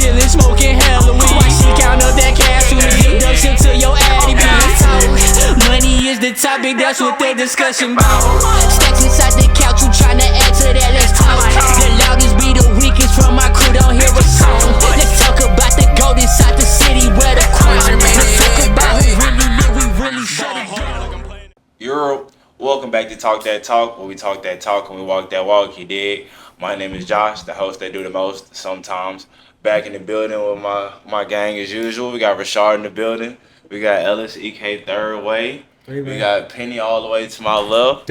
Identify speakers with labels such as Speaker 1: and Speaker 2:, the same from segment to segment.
Speaker 1: chillin', smoking hella weed. Why she count up that cash with me? Introduction to your addy bitch. Money is the topic, that's what they discussion about. Stacks inside the couch, you tryna add to that, let's talk. The loudest be the weakest from my crew, don't hear a song. Let's talk about the gold inside the city where the crown. Let's talk about who really live, we really shut it down.
Speaker 2: You're welcome back to Talk That Talk, where we talk that talk and we walk that walk, you dig? My name is Josh, the host that do the most sometimes. Back in the building with my gang as usual. We got Rashard in the building. We got Ellis, EK third way. We got Penny all the way to my left.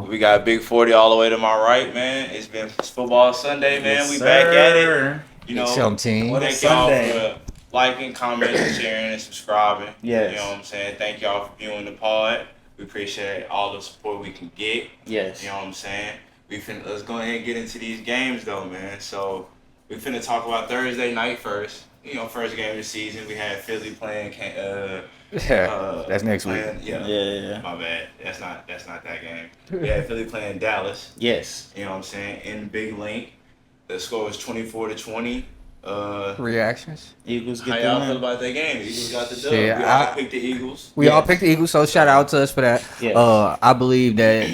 Speaker 2: We got Big 40 all the way to my right, man. It's football Sunday, man.
Speaker 3: Yes,
Speaker 2: we
Speaker 3: sir.
Speaker 2: back at it. You know,
Speaker 3: What
Speaker 2: thank
Speaker 3: a
Speaker 2: y'all
Speaker 3: Sunday.
Speaker 2: for liking, commenting, sharing, and subscribing.
Speaker 3: Yes.
Speaker 2: You know what I'm saying? Thank y'all for viewing the pod. We appreciate all the support we can get.
Speaker 3: Yes.
Speaker 2: You know what I'm saying? Let's go ahead and get into these games though, man. So we finna talk about Thursday night first. You know, first game of the season. We had Philly playing.
Speaker 4: That's next week.
Speaker 3: Yeah.
Speaker 2: My bad. That's not that game. We had Philly playing Dallas.
Speaker 3: Yes.
Speaker 2: You know what I'm saying? In Big Link. The score was 24-20.
Speaker 4: Reactions?
Speaker 3: Eagles
Speaker 2: How
Speaker 3: get
Speaker 2: y'all
Speaker 3: the
Speaker 2: feel
Speaker 3: win.
Speaker 2: about that game? Eagles got the dub.
Speaker 4: Yeah,
Speaker 2: We all picked the Eagles.
Speaker 4: We all picked the Eagles, so shout out to us for that.
Speaker 3: Yes.
Speaker 4: I believe that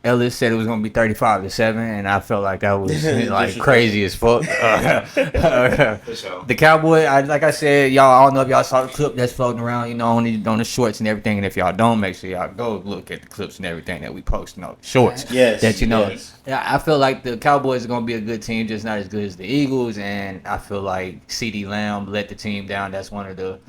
Speaker 4: Ellis said it was gonna be 35-7, and I felt like that was like crazy as fuck.
Speaker 2: For sure.
Speaker 4: The Cowboy, like I said, y'all, I don't know if y'all saw the clip that's floating around, you know, on the shorts and everything. And if y'all don't, make sure y'all go look at the clips and everything that we post, you know, shorts.
Speaker 3: Yes.
Speaker 4: That you know.
Speaker 3: Yes.
Speaker 4: Yeah, I feel like the Cowboys are gonna be a good team, just not as good as the Eagles. And I feel like CeeDee Lamb let the team down. That's one of the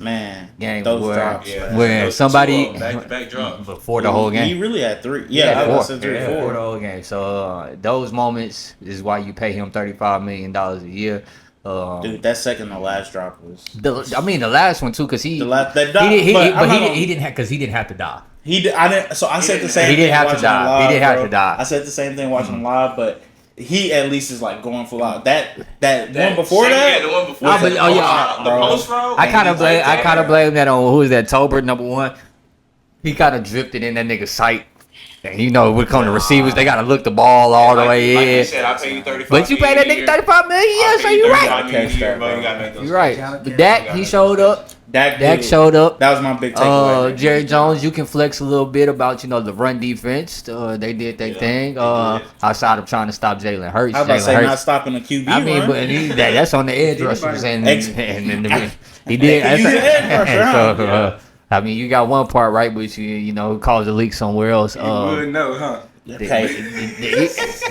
Speaker 4: games
Speaker 3: those
Speaker 4: where
Speaker 3: drops,
Speaker 2: Yeah. Those
Speaker 4: somebody
Speaker 2: back-to-back drops.
Speaker 4: before the whole game.
Speaker 3: He really had three.
Speaker 4: Yeah,
Speaker 3: I
Speaker 4: four.
Speaker 3: was saying three,
Speaker 4: Yeah,
Speaker 3: four.
Speaker 4: for the whole game. So those moments is why you pay him $35 million a year.
Speaker 3: Dude, that second to last drop was.
Speaker 4: The last one too, because he didn't have to die.
Speaker 3: I didn't. So I said the same.
Speaker 4: He didn't
Speaker 3: thing
Speaker 4: have to
Speaker 3: watching
Speaker 4: die.
Speaker 3: him live,
Speaker 4: He didn't have
Speaker 3: bro.
Speaker 4: to die.
Speaker 3: I said the same thing watching him live, but he at least is like going full out. That one before that.
Speaker 2: Yeah, the one before
Speaker 4: Oh, but-
Speaker 2: that.
Speaker 4: oh, yeah.
Speaker 2: The post row.
Speaker 4: I kind of blame that on who is that Tolbert #1. He kind of drifted in that nigga's sight. And you know, when it comes to receivers, they gotta look the ball all the way
Speaker 2: Like you
Speaker 4: in.
Speaker 2: said, I pay you $35
Speaker 4: But you pay that nigga $35 million, yeah, so you right. You right. But Dak, he showed up. Dak showed up.
Speaker 3: That was my big takeaway.
Speaker 4: Jerry Jones, you can flex a little bit about, you know, the run defense. They did their thing. Outside of trying to stop Jalen Hurts.
Speaker 3: I was about to say not stopping the QB
Speaker 4: I mean,
Speaker 3: run.
Speaker 4: but that's on the edge rushers, and he did.
Speaker 3: He's an edge rusher, huh?
Speaker 4: So, I mean, you got one part right, but you know, caused a leak somewhere else.
Speaker 5: You wouldn't know, huh?
Speaker 3: Okay.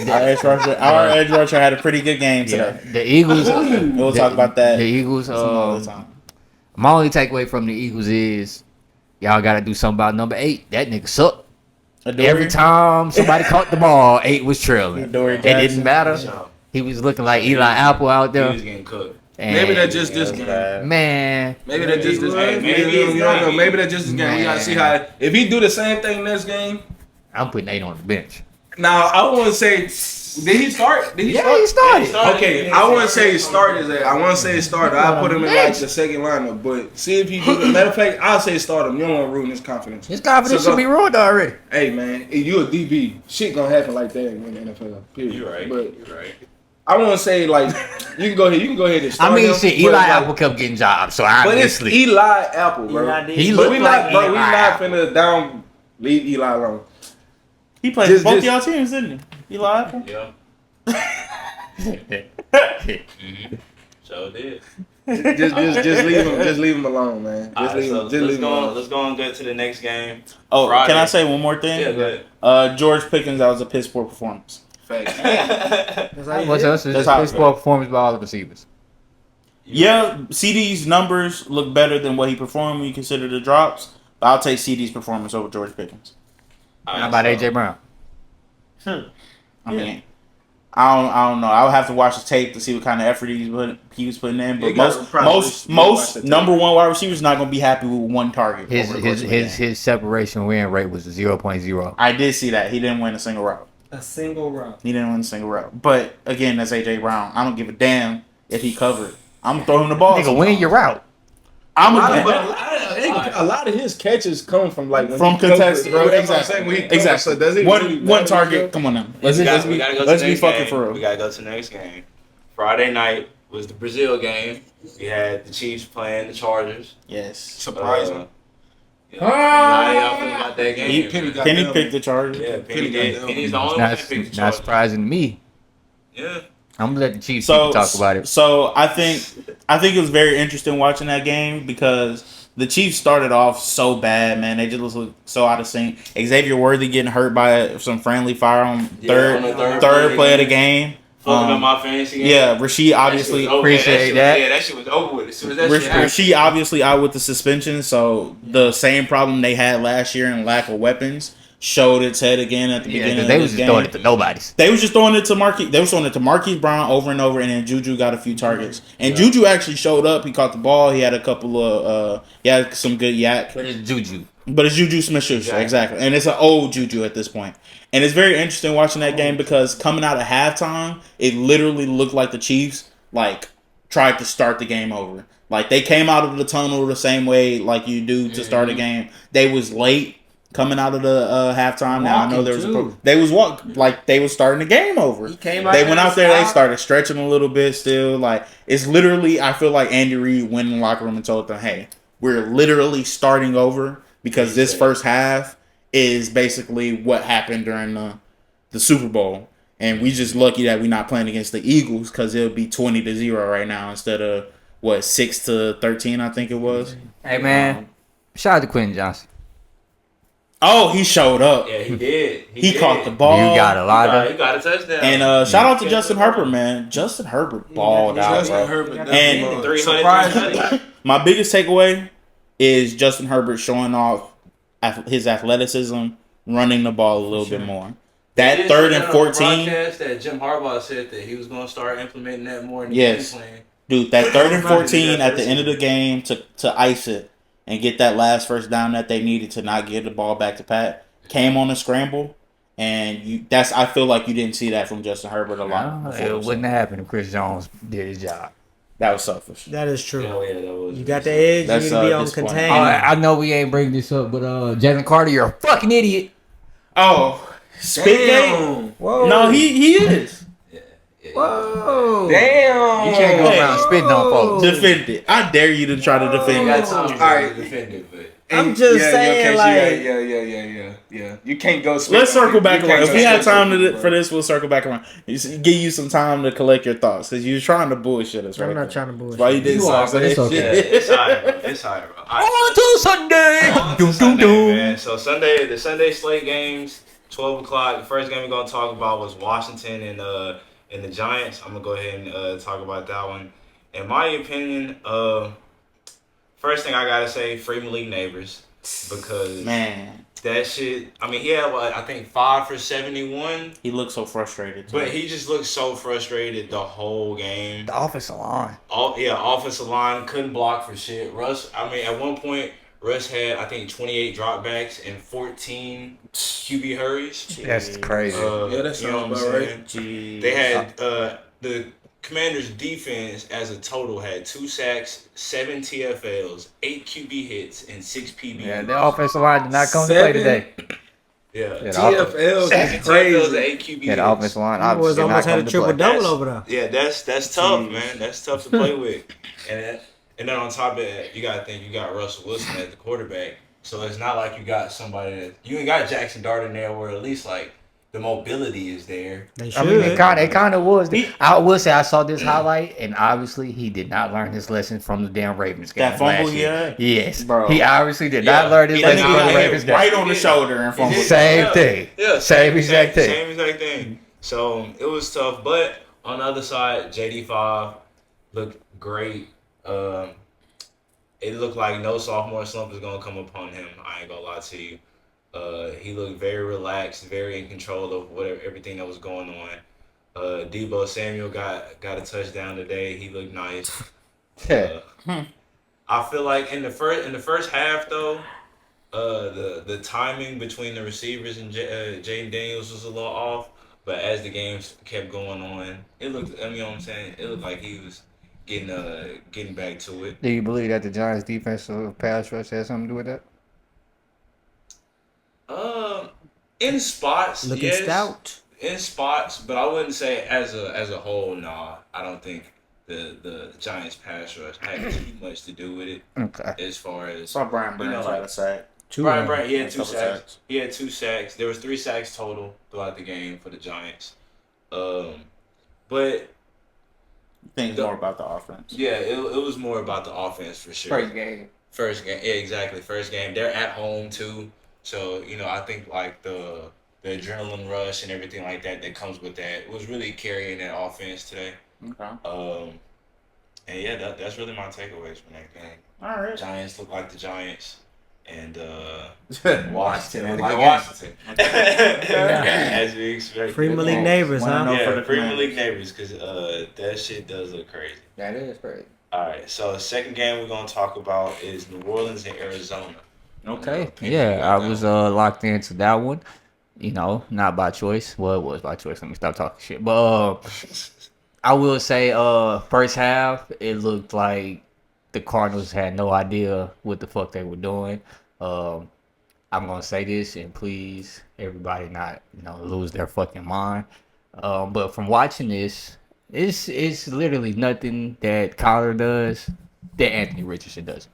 Speaker 3: Our edge rusher had a pretty good game today.
Speaker 4: The Eagles.
Speaker 3: We'll talk about that.
Speaker 4: The Eagles.
Speaker 3: some other time.
Speaker 4: My only takeaway from the Eagles is y'all got to do something about number 8. That nigga sucked. Every time somebody caught the ball, 8 was trailing. It didn't matter. He was looking like Eli Apple out there.
Speaker 2: He was getting cooked.
Speaker 5: Maybe that's just this game.
Speaker 4: Man.
Speaker 5: Maybe that's just this game.
Speaker 2: Maybe
Speaker 5: Maybe that's just this game. We gotta see how. If he do the same thing next game.
Speaker 4: I'm putting 8 on the bench.
Speaker 5: Now I wouldn't say. Did he start?
Speaker 4: He started.
Speaker 5: Okay, I wouldn't say he started. I want to say he started. I put him in like the second lineup, but see if he do the matter of fact, I'll say start him. You don't want to ruin his confidence.
Speaker 4: His confidence should be ruined already.
Speaker 5: Hey man, you a DB. Shit gonna happen like that in the NFL. Period.
Speaker 2: You're right.
Speaker 5: But
Speaker 2: You're right.
Speaker 5: I want to say like you can go ahead and start
Speaker 4: I mean,
Speaker 5: him,
Speaker 4: shit,
Speaker 5: but
Speaker 4: Eli
Speaker 5: like-
Speaker 4: Apple kept getting jobs, so
Speaker 5: But it's
Speaker 4: obviously.
Speaker 5: Eli Apple, bro.
Speaker 4: He
Speaker 5: But
Speaker 4: looked
Speaker 5: we
Speaker 4: like
Speaker 5: not, bro.
Speaker 4: Eli
Speaker 5: We not
Speaker 4: Apple.
Speaker 5: finna down leave Eli alone.
Speaker 3: He played
Speaker 5: Just-
Speaker 3: for both
Speaker 5: just-
Speaker 3: y'all teams, didn't he? Eli Apple?
Speaker 2: Yeah. So did.
Speaker 5: Just leave him alone, man. Just leave him. Just leave him alone.
Speaker 2: Let's go and get to the next game.
Speaker 3: Oh,
Speaker 2: Friday.
Speaker 3: can I say one more thing?
Speaker 2: Yeah, go ahead.
Speaker 3: George Pickens, that was a piss poor performance.
Speaker 4: What's else?
Speaker 3: That's how I
Speaker 4: His
Speaker 3: feel.
Speaker 4: poor performance by all the receivers.
Speaker 3: Yeah, CD's numbers look better than what he performed when you consider the drops. But I'll take CD's performance over George Pickens.
Speaker 4: How about AJ Brown?
Speaker 3: I mean, I don't know. I would have to watch the tape to see what kind of effort he was putting in. But most number one wide receivers not gonna be happy with one target.
Speaker 4: His separation win rate was 0.0.
Speaker 3: I did see that he didn't win a single route. He didn't win a single route. But again, that's AJ Brown. I don't give a damn if he covered. I'm throwing the ball.
Speaker 4: Nigga, win your route.
Speaker 5: A lot of his catches come from like
Speaker 3: From contested, bro.
Speaker 5: Exactly.
Speaker 3: Exactly.
Speaker 5: So does he
Speaker 3: One target. Come on now. Let's
Speaker 2: We gotta go to
Speaker 3: let's
Speaker 2: the
Speaker 3: be
Speaker 2: next
Speaker 3: fucking
Speaker 2: game.
Speaker 3: for real.
Speaker 2: We gotta go to the next game. Friday night, was the Brazil game. We had the Chiefs playing the Chargers.
Speaker 3: Yes.
Speaker 5: Surprising.
Speaker 2: How y'all feel about that game?
Speaker 3: Penny picked the Chargers.
Speaker 2: Yeah, Penny did. Penny's the only one that picked the Chargers.
Speaker 4: Not surprising to me.
Speaker 2: Yeah.
Speaker 4: I'm gonna let the Chiefs people talk about it.
Speaker 3: So I think it was very interesting watching that game because the Chiefs started off so bad, man. They just looked so out of sync. Xavier Worthy getting hurt by some friendly fire on third play of the game.
Speaker 2: Fucking up my fantasy game.
Speaker 3: Yeah, Rasheed obviously
Speaker 4: appreciate that.
Speaker 2: Yeah, that shit was over with as soon as that shit happened.
Speaker 3: Rasheed obviously out with the suspension, so the same problem they had last year and lack of weapons showed its head again at the beginning of
Speaker 4: they
Speaker 3: this
Speaker 4: was just
Speaker 3: game.
Speaker 4: throwing it to nobodies.
Speaker 3: They was just throwing it to Marquise. They was throwing it to Marquise Brown over and over, and then Juju got a few targets. And Juju actually showed up. He caught the ball. He had a couple of he had some good yak.
Speaker 4: But it's Juju.
Speaker 3: But it's Juju Smith-Schuster, exactly. And it's an old Juju at this point. And it's very interesting watching that game because coming out of halftime, it literally looked like the Chiefs tried to start the game over. Like they came out of the tunnel the same way like you do to start a game. They was late coming out of the halftime. Now I know there was they was starting the game over. They went out there. They started stretching a little bit. Still, like it's literally. I feel like Andy Reid went in the locker room and told them, "Hey, we're literally starting over because this first half is basically what happened during the Super Bowl, and we just lucky that we're not playing against the Eagles because it'll be 20-0 right now instead of 6-13, I think it was."
Speaker 4: Hey man, shout out to Quentin Johnson.
Speaker 3: Oh, he showed up.
Speaker 2: Yeah, he did.
Speaker 3: He caught the ball.
Speaker 4: You got a lot of.
Speaker 2: He got a touchdown.
Speaker 3: And shout out to Justin Herbert, man. Justin Herbert balled out, bro. And
Speaker 2: 300.
Speaker 3: My biggest takeaway is Justin Herbert showing off his athleticism, running the ball a little bit more. That 3rd and 14.
Speaker 2: That Jim Harbaugh said that he was going to start implementing that more in the game plan.
Speaker 3: Dude, that 3rd and 14 at the end of the game to ice it and get that last first down that they needed to not give the ball back to Pat came on a scramble, and I feel like you didn't see that from Justin Herbert a lot.
Speaker 4: It wouldn't have happened if Chris Jones did his job.
Speaker 3: That was selfish.
Speaker 6: That is true.
Speaker 2: Yeah, that was.
Speaker 6: You got the edge. You need to be on contain.
Speaker 4: I know we ain't bringing this up, but Jalen Carter, you're a fucking idiot.
Speaker 3: Oh, spit game.
Speaker 6: Whoa.
Speaker 3: No, he is.
Speaker 6: Whoa.
Speaker 5: Damn.
Speaker 4: You can't go around spitting on folks.
Speaker 3: Defend it. I dare you to try to defend it.
Speaker 2: All right, defend it, but.
Speaker 6: I'm just saying,
Speaker 5: yeah. You can't go.
Speaker 3: Let's circle back around. If we have time for this, we'll circle back around. Give you some time to collect your thoughts because you're trying to bullshit us.
Speaker 6: I'm not trying to bullshit.
Speaker 3: Why you did something?
Speaker 4: It's okay.
Speaker 2: It's alright, bro. It's alright, bro.
Speaker 4: On to Sunday.
Speaker 2: On to Sunday, man. So the Sunday slate games, 12 o'clock. The first game we're gonna talk about was Washington and the Giants. I'm gonna go ahead and talk about that one. In my opinion, first thing I gotta say, free Malik Neighbors, because that shit. I mean, he had I think 5 for 71.
Speaker 3: He looked so frustrated,
Speaker 2: but he just looked so frustrated the whole game.
Speaker 4: The offensive line.
Speaker 2: Offensive line couldn't block for shit. Russ. I mean, at one point, Russ had I think 28 dropbacks and 14 QB hurries.
Speaker 4: That's crazy.
Speaker 5: That sounds about right.
Speaker 2: They had the Commanders' defense as a total had 2 sacks, 7 TFLs, 8 QB hits, and 6 PBs.
Speaker 4: Yeah, the offensive line did not come to play today.
Speaker 2: Yeah,
Speaker 5: TFLs is crazy.
Speaker 2: 8 QB
Speaker 4: yeah, the offensive line
Speaker 6: was almost had a triple double over there.
Speaker 2: Yeah, that's tough, man. That's tough to play with. And then on top of that, you gotta think you got Russell Wilson as the quarterback. So it's not like you got somebody that you ain't got Jackson Dart in there where at least like the mobility is there.
Speaker 6: They should.
Speaker 4: I mean, it kind of was. I will say I saw this highlight, and obviously he did not learn his lesson from the damn Ravens game.
Speaker 3: That fumble,
Speaker 4: last year. Yes,
Speaker 3: bro.
Speaker 4: He obviously did not learn his lesson from the Ravens game.
Speaker 3: Right on the shoulder and fumble.
Speaker 4: Same thing.
Speaker 2: Yeah,
Speaker 4: same exact thing.
Speaker 2: Same exact thing. So it was tough, but on the other side, JD5 looked great. It looked like no sophomore slump is gonna come upon him. I ain't gonna lie to you. He looked very relaxed, very in control of everything that was going on. Debo Samuel got a touchdown today. He looked nice. I feel like in the first half though, the timing between the receivers and Jaden Daniels was a little off. But as the games kept going on, it looked. I mean, you know what I'm saying? It looked like he was getting back to it.
Speaker 4: Do you believe that the Giants' defensive pass rush has something to do with that?
Speaker 2: In spots,
Speaker 6: looking
Speaker 2: yes.
Speaker 6: stout.
Speaker 2: In spots, but I wouldn't say as a whole. Nah, I don't think the Giants pass rush had too much to do with it.
Speaker 4: Okay.
Speaker 2: As far as
Speaker 3: Saw Brian Branch had a sack.
Speaker 2: Brian, he had 2
Speaker 3: couple
Speaker 2: sacks.
Speaker 3: sacks.
Speaker 2: He had 2 sacks. There was 3 sacks total throughout the game for the Giants. But
Speaker 3: Things more about the offense.
Speaker 2: yeah, it was more about the offense for sure. First game, yeah, exactly. First game, they're at home too, so I think like the adrenaline rush and everything like that comes with that was really carrying that offense today.
Speaker 3: Okay.
Speaker 2: And yeah, that's really my takeaways from that game.
Speaker 3: All right.
Speaker 2: Giants look like the Giants, and
Speaker 3: Washington.
Speaker 2: like Washington. As we expect.
Speaker 6: Premier League neighbors, huh?
Speaker 2: Yeah, Premier League neighbors, because that shit does look crazy.
Speaker 4: That is crazy.
Speaker 2: All right, so the second game we're gonna talk about is New Orleans and Arizona.
Speaker 4: Okay. Yeah, I was locked into that one. Not by choice. Well, it was by choice. Let me stop talking shit. But I will say, first half, it looked like the Cardinals had no idea what the fuck they were doing. I'm gonna say this, and please, everybody, not lose their fucking mind. But from watching this, it's literally nothing that Kyler does that Anthony Richardson does.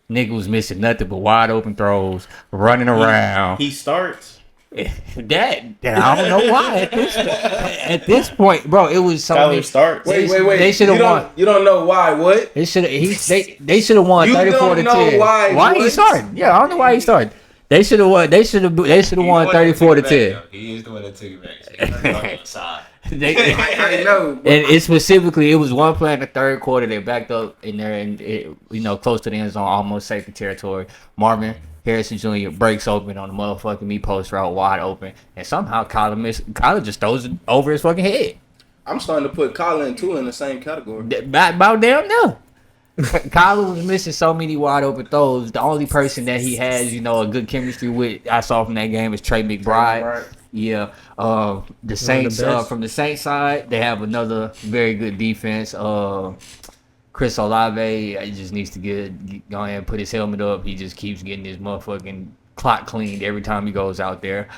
Speaker 4: Nigga was missing nothing but wide open throws, running around.
Speaker 3: He starts.
Speaker 4: That I don't know why at this point, bro. It was so many.
Speaker 3: Starts.
Speaker 5: Wait.
Speaker 4: They should have won.
Speaker 5: You don't know why? What?
Speaker 4: They should have won
Speaker 5: You
Speaker 4: 34 to
Speaker 5: don't know
Speaker 4: 10.
Speaker 5: why
Speaker 4: he
Speaker 5: what?
Speaker 4: started? Yeah, I don't know why he started. They should have won. They should have won 34 to 10.
Speaker 2: He is doing the ticket back. Side.
Speaker 5: I know.
Speaker 4: And it specifically, it was one play in the third quarter. They backed up in there and close to the end zone, almost safety territory. Marvin Harrison Jr. breaks open on the motherfucking me post route wide open, and somehow Kyler just throws it over his fucking head.
Speaker 5: I'm starting to put Colin and Tua in the same category.
Speaker 4: About damn no. Kyler was missing so many wide open throws. The only person that he has, a good chemistry with, I saw from that game, is Trey McBride. Yeah. The Saints, from the Saints side, they have another very good defense. Chris Olave just needs to go ahead and put his helmet up. He just keeps getting his motherfucking clock cleaned every time he goes out there.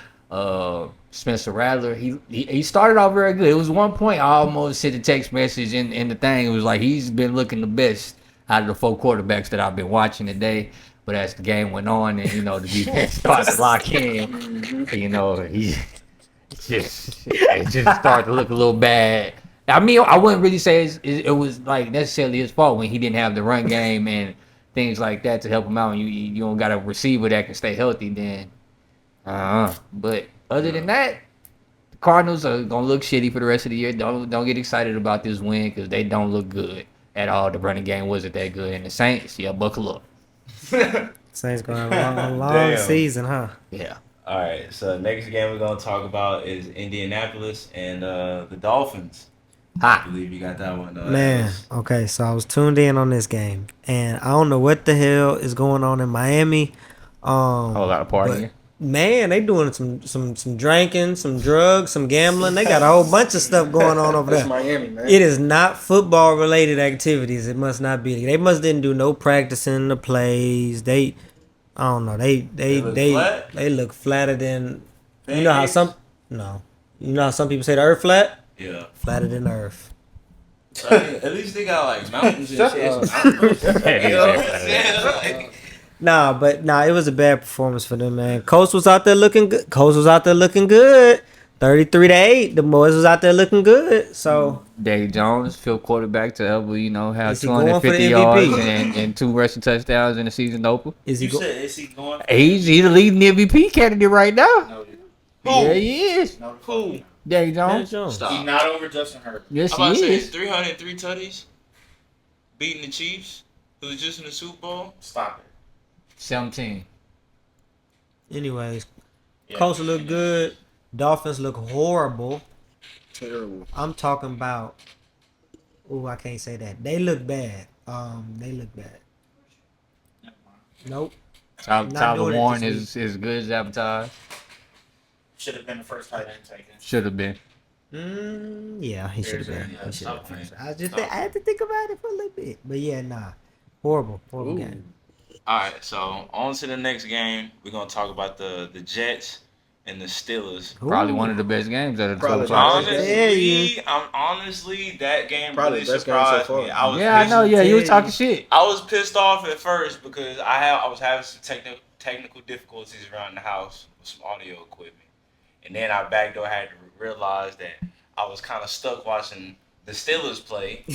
Speaker 4: Spencer Rattler, he started off very good. It was one point I almost sent a text message in the thing. It was like he's been looking the best out of the 4 quarterbacks that I've been watching today. But as the game went on and the defense started to lock in, he just started to look a little bad. I mean, I wouldn't really say it was like necessarily his fault when he didn't have the run game and things like that to help him out. And you don't got a receiver that can stay healthy, then. But other than that, the Cardinals are gonna look shitty for the rest of the year. Don't get excited about this win because they don't look good at all. The running game wasn't that good, and the Saints, buckle up.
Speaker 6: Saints gonna have a long season, huh?
Speaker 4: Yeah.
Speaker 2: All right, so the next game we're gonna talk about is Indianapolis and the Dolphins. I believe you got that one.
Speaker 6: Man, okay, so I was tuned in on this game, and I don't know what the hell is going on in Miami.
Speaker 4: A lot of partying.
Speaker 6: Man, they doing some drinking, some drugs, some gambling. They got a whole bunch of stuff going on over there.
Speaker 5: Miami, man.
Speaker 6: It is not football related activities. It must not be. They must didn't do no practicing the plays. I don't know. They look flatter than you know how some people say the earth flat.
Speaker 2: Yeah.
Speaker 6: Flatter than the earth.
Speaker 2: At least they got like mountains and shit.
Speaker 6: It was a bad performance for them, man. Coach was out there looking good. 33-8. The boys was out there looking good. So
Speaker 4: Dave Jones, fifth quarterback to ever, have
Speaker 6: Is he going for the
Speaker 4: 250 yards
Speaker 6: MVP?
Speaker 4: and 2 rushing touchdowns in the season opener.
Speaker 6: is he
Speaker 2: Is he going?
Speaker 4: He's the leading MVP candidate right now.
Speaker 2: No.
Speaker 4: Yeah, he is.
Speaker 3: No,
Speaker 2: Who?
Speaker 4: Dave Jones.
Speaker 2: Stop.
Speaker 3: He's not over Justin Herbert.
Speaker 4: Yes,
Speaker 2: I'm about to
Speaker 4: he
Speaker 2: say
Speaker 4: is.
Speaker 2: 303 tutties, beating the Chiefs, who was just in the Super Bowl.
Speaker 3: Stop it.
Speaker 4: 17.
Speaker 6: Anyways, Coach look good. Dolphins look horrible.
Speaker 5: Terrible.
Speaker 6: I'm talking about. Oh, I can't say that. They look bad. They look bad. Nope. Not
Speaker 4: Tyler
Speaker 6: doing it
Speaker 4: Warren
Speaker 6: this
Speaker 4: is good as advertised.
Speaker 3: Should have been the first tight end taken.
Speaker 4: Should have been.
Speaker 6: Yeah, he should have been.
Speaker 2: Yeah,
Speaker 6: He should have
Speaker 2: stop
Speaker 6: been.
Speaker 2: playing.
Speaker 6: I had to think about it for a little bit, but yeah, nah, horrible game.
Speaker 2: All right, so on to the next game. We're gonna talk about the Jets and the Steelers.
Speaker 4: Probably one of the best games of the
Speaker 5: Probably
Speaker 4: 25.
Speaker 2: Honestly, that game
Speaker 5: Probably
Speaker 2: really
Speaker 5: the best game so
Speaker 2: surprised
Speaker 5: far.
Speaker 2: me. I was
Speaker 4: Yeah, I know. Yeah, you was talking shit.
Speaker 2: I was pissed off at first because I was having some technical difficulties around the house with some audio equipment, and then I backdoor had to realize that I was kind of stuck watching the Steelers play.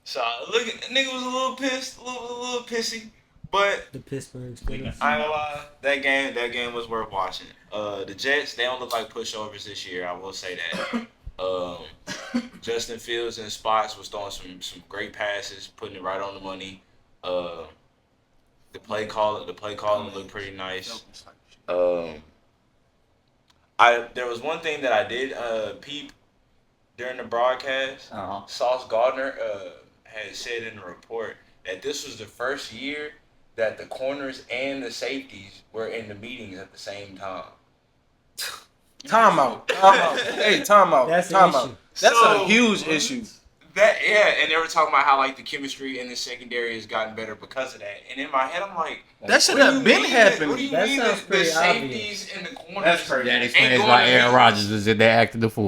Speaker 2: So nigga was a little pissed, a little pissy, but
Speaker 6: The Pittsburgh Steelers.
Speaker 2: I ain't gonna lie, that game was worth watching. The Jets, they don't look like pushovers this year. I will say that. Justin Fields and Spots was throwing some great passes, putting it right on the money. The play calling looked pretty nice. There was one thing that I did peep during the broadcast. Sauce Gardner had said in the report that this was the first year that the corners and the safeties were in the meetings at the same time.
Speaker 5: Timeout. Hey, timeout.
Speaker 6: That's an
Speaker 5: timeout.
Speaker 6: issue.
Speaker 5: That's
Speaker 2: So-
Speaker 5: a huge issue.
Speaker 2: And they were talking about how like the chemistry in the secondary has gotten better because of that. And in my head, I'm like,
Speaker 5: That should
Speaker 2: what do
Speaker 5: have
Speaker 2: you
Speaker 5: been
Speaker 2: mean
Speaker 5: happening.
Speaker 2: What do you
Speaker 6: That
Speaker 2: mean
Speaker 6: sounds
Speaker 2: the
Speaker 6: pretty
Speaker 2: safeties and the corners?
Speaker 3: That's crazy.
Speaker 4: That
Speaker 2: ain't
Speaker 4: explains
Speaker 2: going
Speaker 4: why
Speaker 2: to
Speaker 4: Aaron
Speaker 2: meetings?
Speaker 4: Rodgers was in there acting the fool.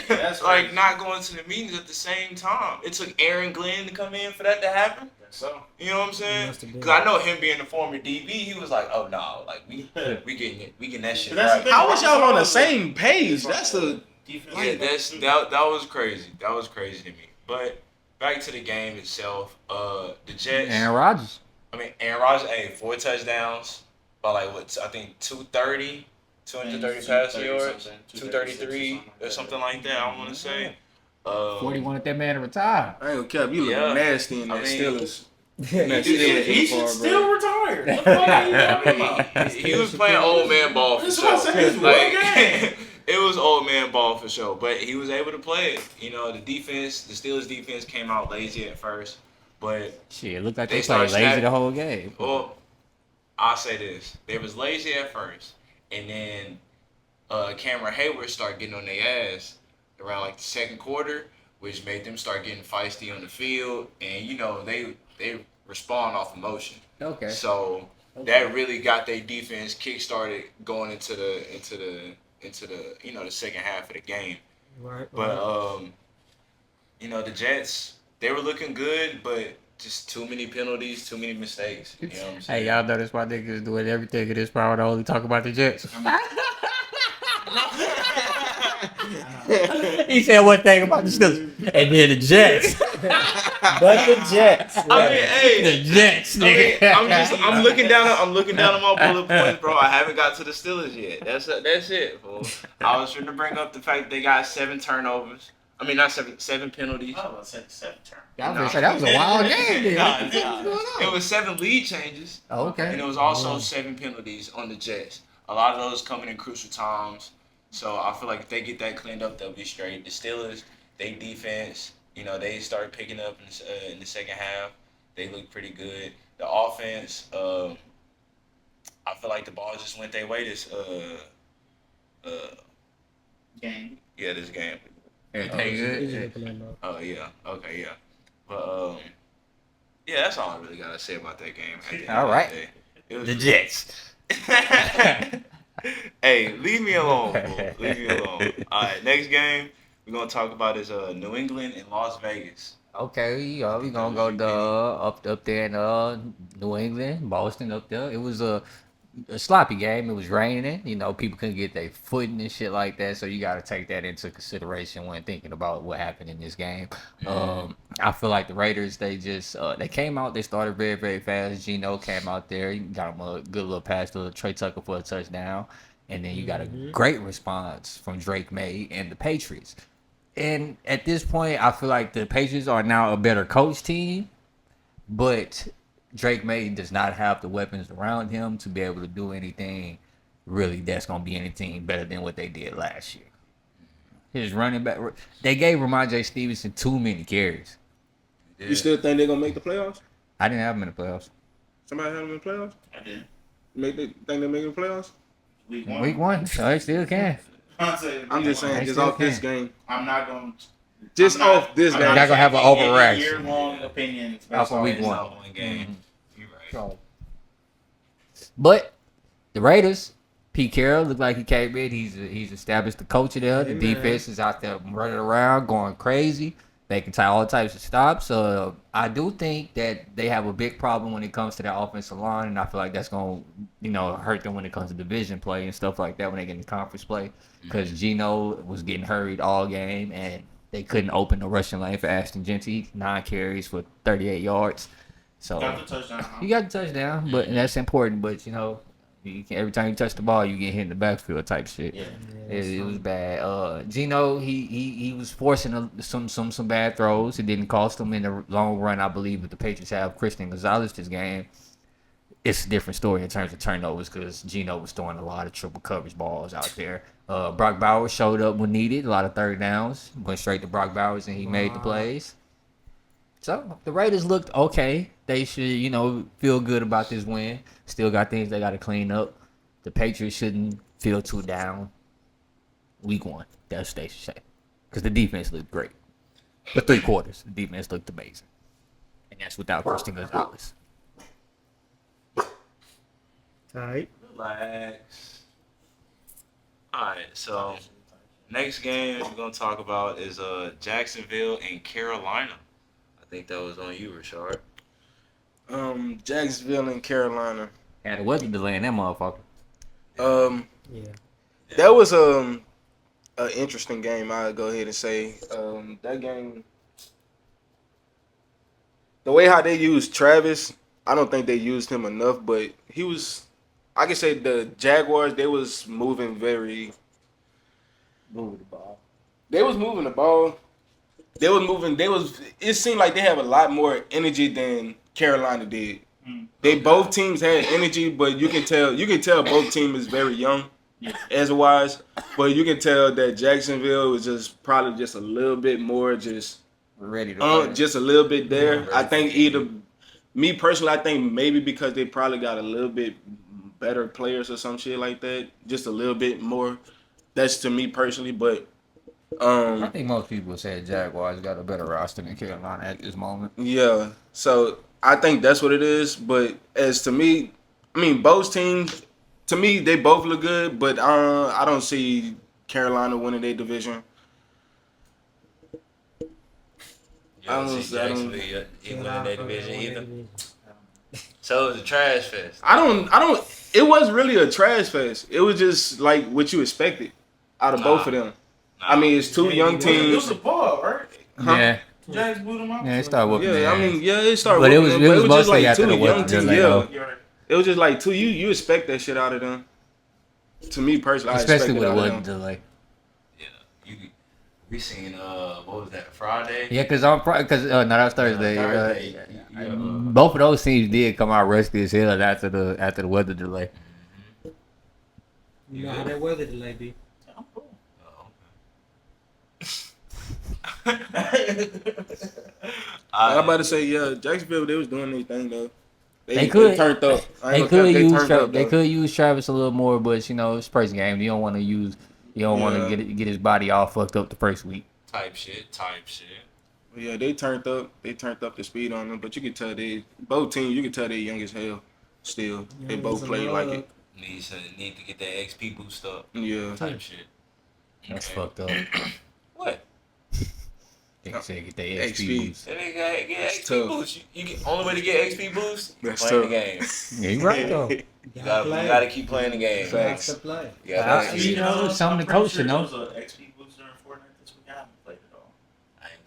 Speaker 2: That's like not going to the meetings at the same time. It took Aaron Glenn to come in for that to happen.
Speaker 3: So
Speaker 2: You know what I'm saying?
Speaker 6: Must have been.
Speaker 2: Because I know him being the former DB, he was like, "Oh no, like we getting that shit
Speaker 3: That's the
Speaker 2: right."
Speaker 3: thing.
Speaker 5: How was y'all on the same page? That's the
Speaker 2: Yeah, that was crazy. That was crazy to me. But back to the game itself. The Jets.
Speaker 4: Aaron Rodgers.
Speaker 2: Aaron Rodgers, 4 touchdowns by like what I think 230 passing yards, 233 or something like that. I want to say.
Speaker 4: 40 wanted that man to retire.
Speaker 5: I ain't gonna cap. You look
Speaker 2: Yeah.
Speaker 5: nasty in
Speaker 2: I
Speaker 5: that
Speaker 2: mean,
Speaker 5: Steelers.
Speaker 3: he should still retire. What the fuck are you talking about?
Speaker 2: He was playing old man ball for
Speaker 3: That's what I'm
Speaker 2: sure.
Speaker 3: saying. It's one game.
Speaker 2: It was old man ball for sure, but he was able to play it. You know, the Steelers defense came out lazy at first, but
Speaker 4: Shit, it looked like
Speaker 2: They
Speaker 4: they
Speaker 2: started
Speaker 4: played lazy
Speaker 2: snapping.
Speaker 4: the whole game.
Speaker 2: well, I'll say this: they was lazy at first, and then Cameron Hayward started getting on their ass around like the second quarter, which made them start getting feisty on the field, and you know they respond off emotion.
Speaker 4: Okay.
Speaker 2: So that really got their defense kick-started going into the the second half of the game.
Speaker 6: Right.
Speaker 2: But the Jets, they were looking good, but just too many penalties, too many mistakes. You know what I'm saying?
Speaker 4: Hey, y'all notice my niggas doing everything in this power to only talk about the Jets. He said one thing about the Steelers, and then the Jets.
Speaker 6: But the Jets.
Speaker 2: Hey,
Speaker 4: The Jets, nigga.
Speaker 2: I'm looking down at my bullet points, bro. I haven't got to the Steelers yet. That's it, fool. I was trying to bring up the fact they got 7 turnovers. I mean, not 7 penalties.
Speaker 3: I was gonna say 7 turn.
Speaker 4: I was gonna say, that was a wild game, dude.
Speaker 2: Nah,
Speaker 4: What the fuck was going on?
Speaker 2: It was 7 lead changes.
Speaker 4: Oh, okay.
Speaker 2: And it was also 7 penalties on the Jets. A lot of those coming in crucial times. So I feel like if they get that cleaned up, they'll be straight. The Steelers, they defense, they started picking up in the second half. They look pretty good. The offense, I feel like the ball just went their way this
Speaker 3: Game.
Speaker 2: this game.
Speaker 4: Everything
Speaker 6: He's
Speaker 4: good?
Speaker 6: looking at my-
Speaker 2: Oh yeah, okay, yeah. But yeah, that's all I really gotta say about that game. At the end
Speaker 4: All
Speaker 2: of
Speaker 4: right.
Speaker 2: the day. It was
Speaker 4: The Jets.
Speaker 2: Hey, leave me alone, bro. Leave me alone. All right, next game we're gonna talk about is New England and Las Vegas.
Speaker 4: Okay, we gonna go up there in New England, Boston up there. It was a sloppy game. It was raining. People couldn't get their footing and shit like that. So you got to take that into consideration when thinking about what happened in this game. I feel like the Raiders, they just they came out. They started very, very fast. Gino came out there. He got him a good little pass to Trey Tucker for a touchdown. And then you got a great response from Drake May and the Patriots. And at this point, I feel like the Patriots are now a better coach team, but Drake May does not have the weapons around him to be able to do anything really that's going to be anything better than what they did last year. His running back, they gave Ramondre Stevenson too many carries.
Speaker 5: You still think they're gonna make the playoffs?
Speaker 4: I didn't have him in the playoffs.
Speaker 5: Somebody have them in the playoffs?
Speaker 3: I did.
Speaker 5: Think they're making the playoffs?
Speaker 4: Week 1, so they still can.
Speaker 5: I'm just saying,
Speaker 4: They
Speaker 5: just
Speaker 4: still
Speaker 5: off this
Speaker 4: can.
Speaker 5: game.
Speaker 3: I'm not going to.
Speaker 5: Just off this
Speaker 4: I'm
Speaker 5: game.
Speaker 4: not gonna have an overreaction.
Speaker 3: Year-long opinions.
Speaker 4: Off of week
Speaker 2: It's
Speaker 4: 1.
Speaker 2: not one game. You're right.
Speaker 4: But the Raiders, Pete Carroll looked like he came in. He's established the culture there. The defense is out there running around, going crazy. They can tie all types of stops. I do think that they have a big problem when it comes to their offensive line, and I feel like that's going to, hurt them when it comes to division play and stuff like that when they get in conference play. Because Geno was getting hurried all game, and they couldn't open the rushing lane for Ashton Genty. 9 carries for 38 yards. So
Speaker 3: Got the touchdown.
Speaker 4: you got the touchdown, and that's important. But every time you touch the ball, you get hit in the backfield type shit. Yeah, it was bad. Geno, he was forcing some bad throws. It didn't cost him in the long run, I believe. But the Patriots have Christian Gonzalez this game. It's a different story in terms of turnovers because Geno was throwing a lot of triple coverage balls out there. Brock Bowers showed up when needed. A lot of third downs. Went straight to Brock Bowers, and he made the plays. So the Raiders looked okay. They should, feel good about this win. Still got things they got to clean up. The Patriots shouldn't feel too down. Week 1, that's what they should say. Because the defense looked great. For 3 quarters, the defense looked amazing. And that's without Christian Gonzalez.
Speaker 6: Tight.
Speaker 2: Relax. Alright, so next game we're going to talk about is Jacksonville and Carolina. I think that was on you, Rashard.
Speaker 5: Jacksonville and Carolina.
Speaker 4: Had a weather delay in that motherfucker.
Speaker 6: Yeah.
Speaker 5: That was an interesting game. I'll go ahead and say that game. The way how they used Travis, I don't think they used him enough. But he was, I can say the Jaguars. They was moving very.
Speaker 3: Move the ball.
Speaker 5: They was moving the ball. They was moving. It seemed like they have a lot more energy than Carolina did. They both teams had energy, but you can tell both teams is very young, as wise. But you can tell that Jacksonville was just probably just a little bit more
Speaker 4: ready to
Speaker 5: just a little bit there. I think me personally, I think maybe because they probably got a little bit better players or some shit like that, just a little bit more. That's to me personally, but.
Speaker 4: I think most people say Jaguars got a better roster than Carolina at this moment.
Speaker 5: Yeah, so I think that's what it is. But as to me, both teams, to me, they both look good. But I don't see Carolina winning their division.
Speaker 2: I don't see Jacksonville winning their division either. So it was a trash fest.
Speaker 5: I don't. It wasn't really a trash fest. It was just like what you expected out of both of them. It's 2 young teams.
Speaker 3: It was a ball, right?
Speaker 4: Huh? Yeah.
Speaker 3: Jags blew them out.
Speaker 4: Yeah, it started whooping.
Speaker 5: It started.
Speaker 4: But it
Speaker 5: was
Speaker 4: mostly
Speaker 5: just like
Speaker 4: after
Speaker 5: 2
Speaker 4: the
Speaker 5: young
Speaker 4: weather
Speaker 5: teams.
Speaker 4: delay.
Speaker 5: Yeah, it was just like 2. You expect that shit out of them. To me personally,
Speaker 4: especially with
Speaker 5: a
Speaker 4: weather delay.
Speaker 2: Yeah, we seen what was that, Friday?
Speaker 4: Yeah, because that was Thursday. Both of those teams did come out rusty as hell after the weather delay.
Speaker 6: You know how that weather delay be?
Speaker 5: I'm about to say, Jacksonville, they was doing their thing though.
Speaker 4: They could.
Speaker 5: They turned up.
Speaker 4: They could use Travis a little more, but it's first game. You don't want to get his body all fucked up the first week.
Speaker 2: Type shit.
Speaker 5: Yeah, they turned up. They turned up the speed on them, but you can tell both teams. You can tell they young as hell. Still, they both play like it.
Speaker 2: Need to get that XP boost up.
Speaker 5: Yeah.
Speaker 2: Type shit.
Speaker 4: That's fucked up.
Speaker 2: What?
Speaker 4: They said get that XP boost.
Speaker 2: Get XP boost. You get only way to get XP boost.
Speaker 5: That's
Speaker 2: playing
Speaker 5: tough.
Speaker 2: the game.
Speaker 4: Yeah, you right though.
Speaker 2: You gotta keep playing the game.
Speaker 5: Facts.
Speaker 4: Some of the coach
Speaker 3: There
Speaker 4: know.
Speaker 3: was an XP boost during Fortnite this week. I haven't played it all.
Speaker 2: I ain't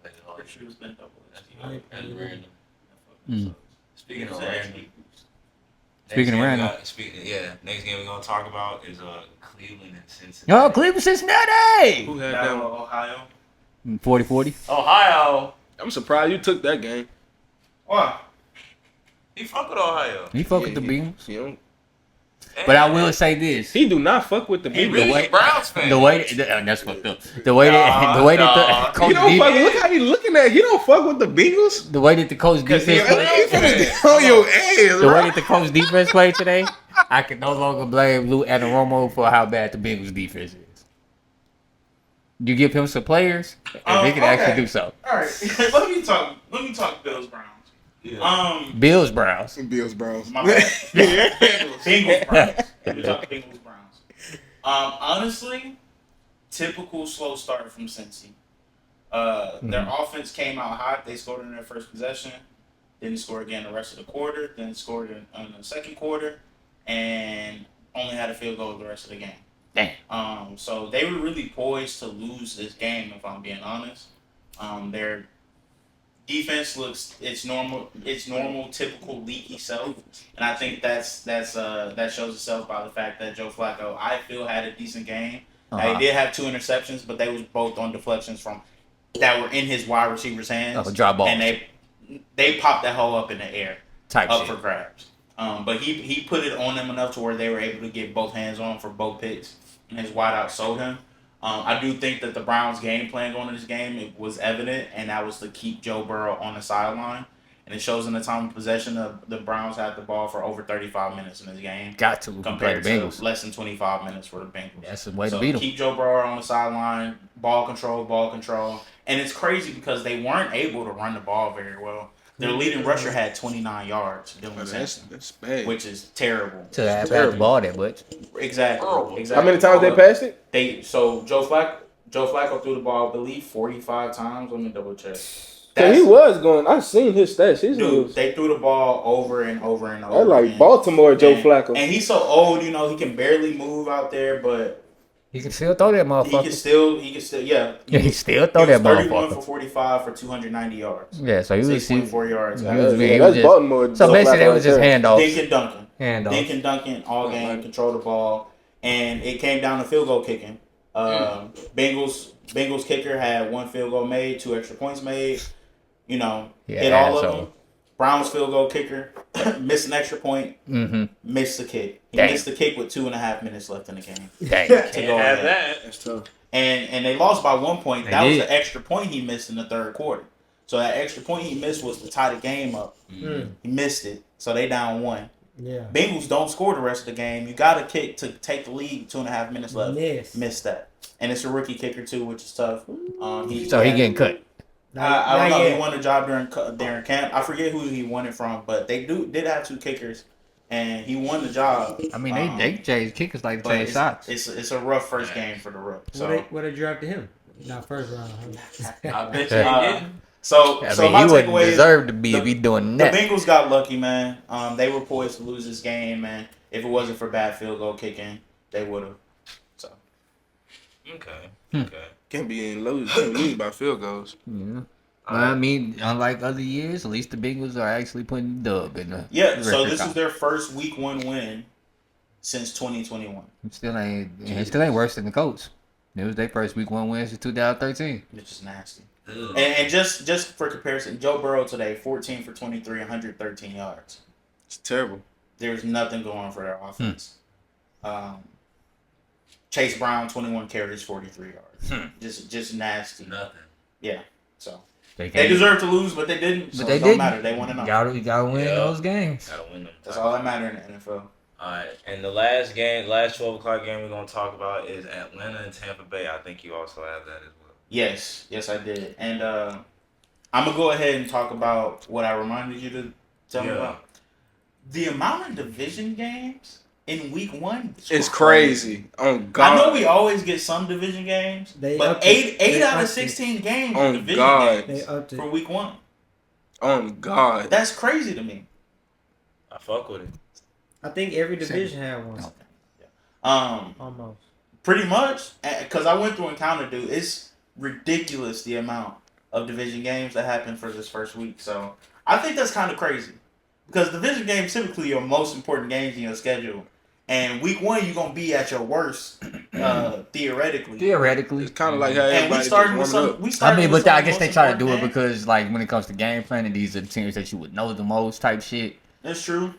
Speaker 2: played it all.
Speaker 3: Pretty sure it's been double XP.
Speaker 2: That's random.
Speaker 4: Mm.
Speaker 2: Speaking of
Speaker 3: It's an
Speaker 2: random.
Speaker 3: XP boost.
Speaker 4: Speaking of random.
Speaker 2: Next game we're gonna talk about is Cleveland and Cincinnati.
Speaker 4: Oh, Cleveland, Cincinnati.
Speaker 5: Who had
Speaker 3: Battle
Speaker 5: that
Speaker 3: of
Speaker 5: one?
Speaker 3: Ohio.
Speaker 4: 40-40.
Speaker 2: Ohio.
Speaker 5: I'm surprised you took that game.
Speaker 3: Why?
Speaker 2: He fuck with Ohio.
Speaker 4: He fuck with the Bengals.
Speaker 5: You know,
Speaker 4: But I will say this.
Speaker 5: he do not fuck with the
Speaker 2: He
Speaker 5: Bengals.
Speaker 2: really a Browns fan.
Speaker 4: That's fucked up. The way that the coach
Speaker 5: He don't fuck. Look how he looking at. He don't fuck with the Bengals.
Speaker 4: the way that the coach defense
Speaker 5: He
Speaker 4: played,
Speaker 5: finna on your ass,
Speaker 4: the way
Speaker 5: right?
Speaker 4: that the coach defense played today, I can no longer blame Lou Anaromo for how bad the Bengals defense is. You give him some players, and they can actually do so.
Speaker 3: All right, let me talk Bills Browns.
Speaker 4: Bills Browns.
Speaker 3: My bad. Bengals Browns. We're talking Bengals Browns. Honestly, typical slow start from Cincy. Their offense came out hot. They scored in their first possession. Didn't score again the rest of the quarter. Then scored in the second quarter, and only had a field goal the rest of the game.
Speaker 4: Damn.
Speaker 3: So they were really poised to lose this game, if I'm being honest. Their defense looks its normal, typical leaky self, and I think that shows itself by the fact that Joe Flacco, I feel, had a decent game. He did have 2 interceptions, but they was both on deflections that were in his wide receiver's hands.
Speaker 4: Drop balls.
Speaker 3: And they popped that hole up in the air,
Speaker 4: shit.
Speaker 3: for grabs. But he put it on them enough to where they were able to get both hands on for both picks, and his wideout sold him. I do think that the Browns' game plan going into this game, it was evident, and that was to keep Joe Burrow on the sideline. And it shows in the time of possession of the Browns had the ball for over 35 minutes in this game.
Speaker 4: Got to
Speaker 3: compared
Speaker 4: play the
Speaker 3: to
Speaker 4: Bengals.
Speaker 3: less than 25 minutes for the Bengals.
Speaker 4: That's the way to beat them.
Speaker 3: Keep Joe Burrow on the sideline, ball control. And it's crazy because they weren't able to run the ball very well. Their leading rusher had 29 yards.
Speaker 5: That's bad.
Speaker 3: Which is terrible.
Speaker 4: To have passed the ball that much.
Speaker 3: Exactly.
Speaker 5: How many times they passed it?
Speaker 3: So Joe Flacco threw the ball, I believe, 45 times. Let me double check.
Speaker 5: He was going. I seen his stats.
Speaker 3: They threw the ball over and over and over.
Speaker 5: That's like
Speaker 3: again.
Speaker 5: Baltimore Joe Flacco.
Speaker 3: And he's so old, he can barely move out there, but
Speaker 4: he can still throw that motherfucker.
Speaker 3: He can still, yeah.
Speaker 4: He still throw that motherfucker.
Speaker 3: 31 for 45 for 290 yards.
Speaker 4: Yeah, so he was
Speaker 3: 6.4 yards.
Speaker 5: That's Baltimore.
Speaker 4: So basically, it was just handoffs.
Speaker 3: Dink and Duncan all game, control the ball, and it came down to field goal kicking. Bengals kicker had 1 field goal made, 2 extra points made. Hit all of them. Browns field goal kicker missed an extra point. Missed the kick. He missed the kick with 2.5 minutes left in the game.
Speaker 4: Dang.
Speaker 5: That's tough.
Speaker 3: And they lost by 1 point. That was the extra point he missed in the third quarter. So that extra point he missed was to tie the game up. He missed it. So they down 1.
Speaker 6: Yeah.
Speaker 3: Bengals don't score the rest of the game. You got to kick to take the lead. 2.5 minutes left. Missed that. And it's a rookie kicker too, which is tough. He getting
Speaker 4: cut.
Speaker 3: I don't know. He won a job during camp. I forget who he won it from, but they did have 2 kickers, and he won the job.
Speaker 4: I mean, they change kickers like they change shots.
Speaker 3: It's a rough first game for the Rook. So
Speaker 6: what they drafted him? Not first round.
Speaker 2: I bet you didn't.
Speaker 3: So my
Speaker 4: he wouldn't
Speaker 3: takeaway
Speaker 4: deserve to be if he doing that.
Speaker 3: The Bengals got lucky, man. They were poised to lose this game, man. If it wasn't for bad field goal kicking, they would have. So.
Speaker 2: Okay.
Speaker 5: Can't lose by field goals.
Speaker 4: Yeah. Well, I mean, unlike other years, at least the Bengals are actually putting dub in the
Speaker 3: so this is their first week 1 win since 2021.
Speaker 4: It still ain't worse than the Colts. It was their first week 1 win since 2013.
Speaker 3: Which is nasty. And just for comparison, Joe Burrow today, 14 for 23, 113 yards.
Speaker 5: It's terrible.
Speaker 3: There's nothing going for their offense. Chase Brown, 21 carries, 43 yards. Just nasty.
Speaker 2: Nothing.
Speaker 3: Yeah. So they deserve to lose, but they didn't. So it don't matter. They won enough.
Speaker 4: You gotta win those games.
Speaker 2: Gotta win them.
Speaker 3: That's all that matters in the NFL.
Speaker 2: Alright, and the last 12 o'clock game we're gonna talk about is Atlanta and Tampa Bay. I think you also have that as well.
Speaker 3: Yes, I did. And I'm gonna go ahead and talk about what I reminded you to tell me about. The amount of division games in week 1
Speaker 5: is crazy. Oh God!
Speaker 3: I know we always get some division games, but 8 out of 16 games are division games for week 1.
Speaker 5: Oh God!
Speaker 3: That's crazy to me.
Speaker 2: I fuck with it.
Speaker 6: I think every division had one.
Speaker 3: Almost. Pretty much, because I went through and counted, dude. It's ridiculous the amount of division games that happened for this first week. So I think that's kind of crazy because division games typically are most important games in your schedule. And week 1, you're gonna be at your worst, theoretically.
Speaker 5: It's kind of like how everybody
Speaker 4: but I guess they try to do it because, like, when it comes to game planning, these are the teams that you would know the most, type shit.
Speaker 3: That's true.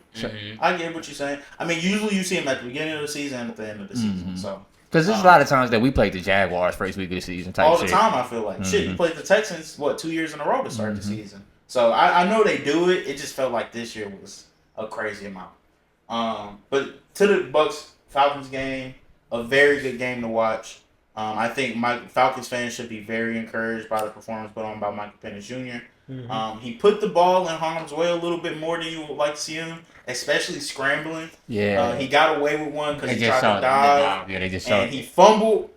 Speaker 3: I get what you're saying. I mean, usually you see them at the beginning of the season and at the end of the season. So
Speaker 4: because there's a lot of times that we played the Jaguars first week of the season, type
Speaker 3: all
Speaker 4: shit.
Speaker 3: the time. I feel like you played the Texans 2 years in a row to start the season. So I know they do it. It just felt like this year was a crazy amount. But to the Bucks Falcons game, a very good game to watch. I think Falcons fans should be very encouraged by the performance put on by Michael Penix Jr. He put the ball in harm's way a little bit more than you would like to see him, especially scrambling.
Speaker 4: Yeah.
Speaker 3: He got away with one because
Speaker 4: They
Speaker 3: he
Speaker 4: just
Speaker 3: tried
Speaker 4: saw
Speaker 3: to
Speaker 4: it.
Speaker 3: dive.
Speaker 4: Yeah, they just saw
Speaker 3: And
Speaker 4: it.
Speaker 3: he fumbled,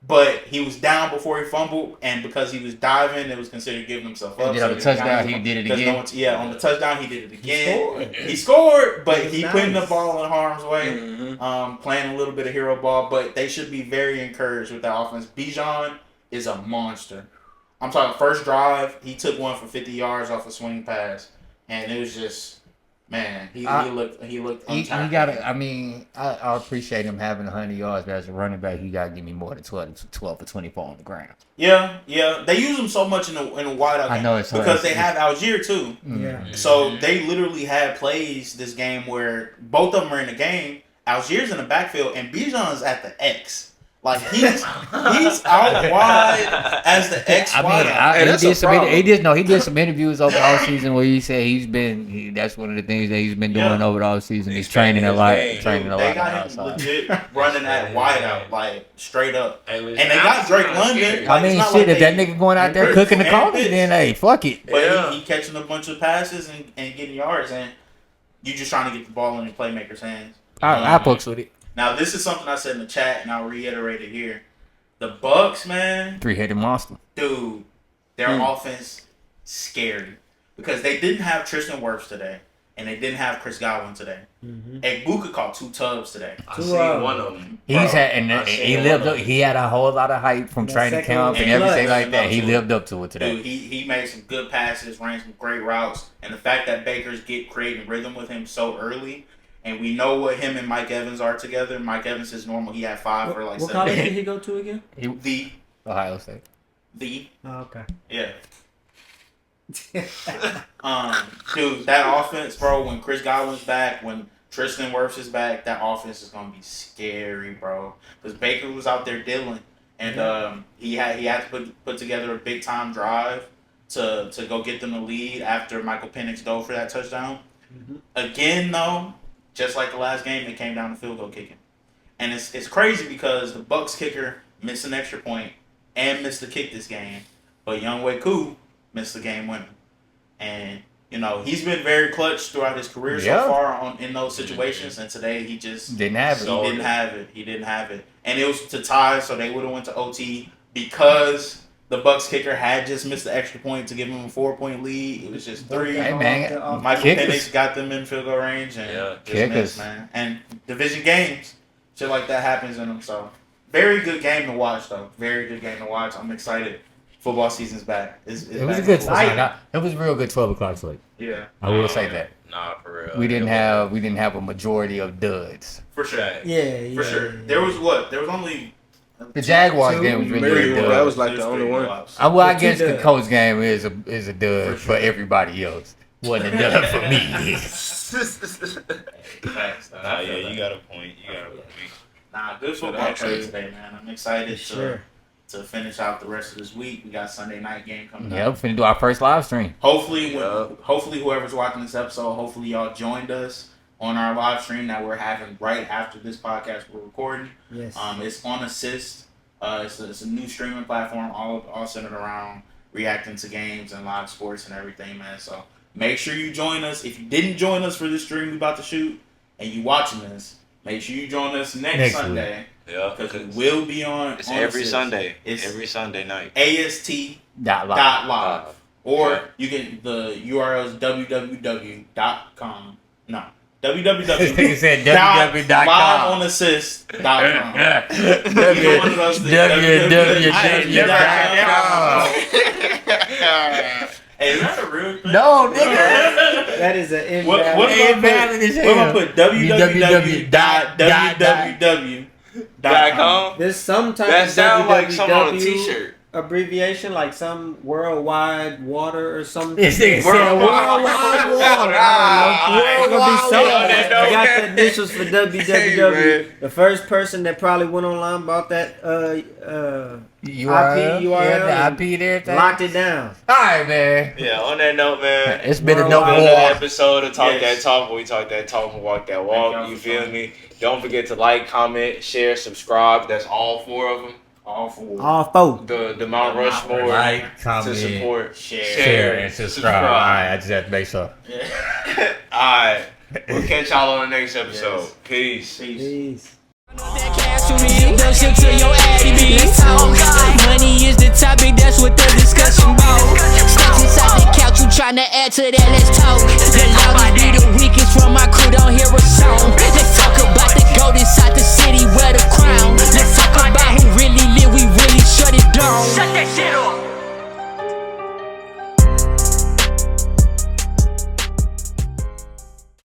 Speaker 3: but he was down before he fumbled, and because he was diving, it was considered giving himself up.
Speaker 4: And then on the touchdown, he did it again.
Speaker 3: On the touchdown, he did it again. He scored, but he
Speaker 6: Nice.
Speaker 3: putting the ball in harm's way, playing a little bit of hero ball. But they should be very encouraged with that offense. Bijan is a monster. I'm talking first drive, he took one for 50 yards off a swing pass, and it was just, man, he looked untapped.
Speaker 4: He got. I mean, I appreciate him having 100 yards, but as a running back, you got to give me more than 12 for 24 on the ground.
Speaker 3: Yeah. They use him so much in the wideout game.
Speaker 4: I know it's
Speaker 3: because they have Algier too.
Speaker 6: Yeah.
Speaker 3: So they literally had plays this game where both of them are in the game. Algier's in the backfield and Bijan's at the X. Like he's out wide as the X wideout.
Speaker 4: He did some interviews over the all season where he said that's one of the things that he's been doing over the all season. He's training a lot.
Speaker 3: They got him legit running that wideout, like straight up. And they got Drake London.
Speaker 4: I mean, shit, if that nigga going out there cooking the coffee, then hey, fuck it.
Speaker 3: But he catching a bunch of passes and getting yards, and you just trying to get the ball in the playmaker's hands.
Speaker 4: I fucks with it.
Speaker 3: Now, this is something I said in the chat, and I'll reiterate it here. The Bucks, man.
Speaker 4: Three-headed monster.
Speaker 3: Dude, their offense, scary. Because they didn't have Tristan Wirfs today, and they didn't have Chris Godwin today. Egbuka caught 2 tubs today.
Speaker 5: I seen one of them.
Speaker 4: He lived up. He had a whole lot of hype from training camp and everything like that. He lived up to it today.
Speaker 3: Dude, he made some good passes, ran some great routes, and the fact that Baker's creating rhythm with him so early. And we know what him and Mike Evans are together. Mike Evans is normal. He had 5 for like 7
Speaker 6: What college
Speaker 3: days.
Speaker 6: did he go to again?
Speaker 3: The
Speaker 4: Ohio State.
Speaker 6: Oh, okay.
Speaker 3: Yeah. Dude, that offense, bro, when Chris Godwin's back, when Tristan Wirfs is back, that offense is gonna be scary, bro. Because Baker was out there dealing. And he had to put together a big time drive to go get them the lead after Michael Penix dove for that touchdown. Again, though, just like the last game, it came down to field goal kicking. And it's crazy because the Bucks kicker missed an extra point and missed the kick this game. But Younghoe Koo missed the game winner. And, you know, he's been very clutch throughout his career so far in those situations. And today he just
Speaker 4: didn't have it.
Speaker 3: He didn't have it. And it was to tie, so they would have went to OT because the Bucks kicker had just missed the extra point to give him a 4-point lead. It was just 3.
Speaker 4: Hey, man.
Speaker 3: Michael Penix got them in field goal range and just missed, man. And division games, shit like that happens in them. So very good game to watch, though. Very good game to watch. I'm excited. Football season's back. It was
Speaker 4: a good slate. It was a real good 12 o'clock slate.
Speaker 3: Yeah,
Speaker 4: I will say that.
Speaker 2: Nah, for real.
Speaker 4: We didn't have a majority of duds.
Speaker 3: for sure.
Speaker 6: Yeah.
Speaker 3: For sure. There was only.
Speaker 4: The Jaguars game was really good.
Speaker 5: That was like the only one.
Speaker 4: I guess the Colts game is a dud for everybody else. Wasn't a dud for me.
Speaker 3: Facts,
Speaker 2: Nah, yeah, you got a point.
Speaker 3: Nah, good football trade today, man. I'm excited to finish out the rest of this week. We got Sunday night game coming
Speaker 4: Yeah,
Speaker 3: up.
Speaker 4: we're finna do our first live stream.
Speaker 3: Hopefully whoever's watching this episode, hopefully y'all joined us on our live stream that we're having right after this podcast we're recording.
Speaker 6: Yes.
Speaker 3: It's on Assist. It's a new streaming platform all centered around reacting to games and live sports and everything, man. So make sure you join us. If you didn't join us for this stream we about to shoot and you watching this, make sure you join us next Sunday.
Speaker 2: Week. Yeah,
Speaker 3: because it will be on.
Speaker 2: It's
Speaker 3: on
Speaker 2: every
Speaker 3: Assist.
Speaker 2: Sunday.
Speaker 3: It's
Speaker 2: every Sunday night.
Speaker 3: AST.live. Or you can, the URL is www.com. No.
Speaker 4: He said www.com.
Speaker 3: liveonassist.com.
Speaker 4: www.com.
Speaker 3: Hey, is that a real thing?
Speaker 4: No, nigga.
Speaker 6: That is an invalid.
Speaker 3: What if I put www.com?
Speaker 6: There's some type
Speaker 2: That
Speaker 6: of
Speaker 2: sounds like something on a
Speaker 6: www
Speaker 2: t-shirt.
Speaker 6: abbreviation, like some worldwide water or something.
Speaker 4: This nigga said worldwide water.
Speaker 6: I got the initials for www. The first person that probably went online bought that
Speaker 4: URL,
Speaker 6: URL,
Speaker 4: IP and everything.
Speaker 6: locked it down.
Speaker 4: All right, man.
Speaker 2: Yeah, on that note, man.
Speaker 4: It's been
Speaker 2: Another
Speaker 4: enough
Speaker 2: episode of Talk
Speaker 3: Yes.
Speaker 2: That Talk, where we talk that talk and walk that walk. You feel me? Don't forget to like, comment, share, subscribe. That's all 4 of them.
Speaker 3: All four.
Speaker 6: All four.
Speaker 2: The Mount Rushmore
Speaker 4: Like,
Speaker 2: to
Speaker 4: comment,
Speaker 2: support,
Speaker 4: share, and subscribe. All right, I just have to make sure.
Speaker 2: Alright, we'll catch y'all on the next episode. Peace.
Speaker 6: Peace.
Speaker 1: That cash from me, introduction to your addy beats. Money is the topic, that's what the discussion about. Stacks inside the couch, you tryna add to that, let's talk. The loudest be the weakest from my crew, don't hear a song.